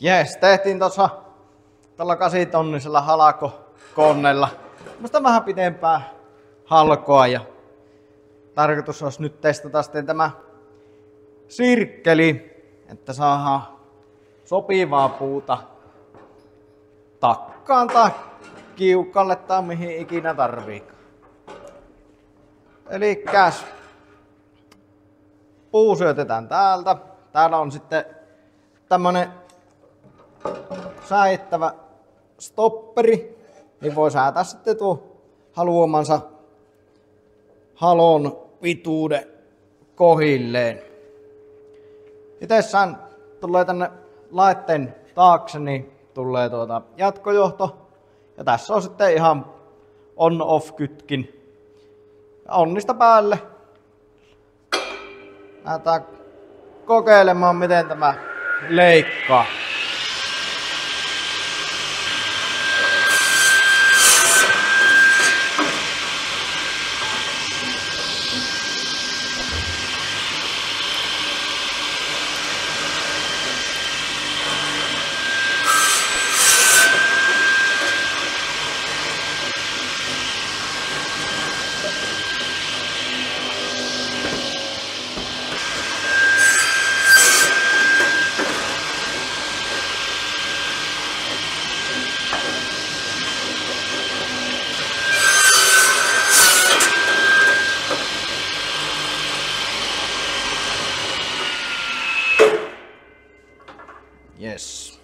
Jes, tehtiin tuossa tällä 8-tonnisella halkokoneella musta vähän pitempää halkoa ja tarkoitus olisi nyt testata sitten tämä sirkkeli, että saadaan sopivaa puuta takkaan tai kiukalle tai mihin ikinä tarviikaan. Elikkäs puu syötetään täältä. Täällä on sitten tämmönen säädettävä stopperi, niin voi säätää sitten tuo haluamansa halon pituuden kohilleen. Itessään tulee tänne laitteen taakse, niin tulee jatkojohto. Ja tässä on sitten ihan on-off kytkin. Ja onnista päälle. Lähdetään kokeilemaan, miten tämä leikkaa. Yes.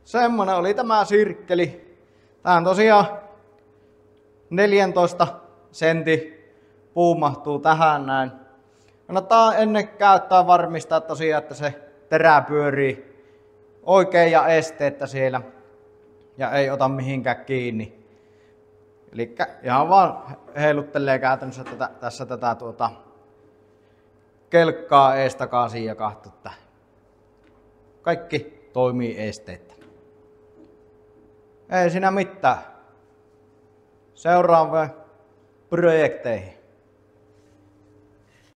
Semmonen oli tämä sirkkeli. Tää on tosiaan 14 sentin puu mahtuu tähän näin. Kannattaa ennen käyttää varmistaa tosiaan, että se terä pyörii oikein ja esteettä siellä. Ja ei ota mihinkään kiinni. Elikkä ihan vaan heiluttelee käytännössä tässä tätä kelkkaa ees takaisin ja katsoo, että kaikki toimii esteettä. Ei siinä mitään. Seuraaviin projekteihin.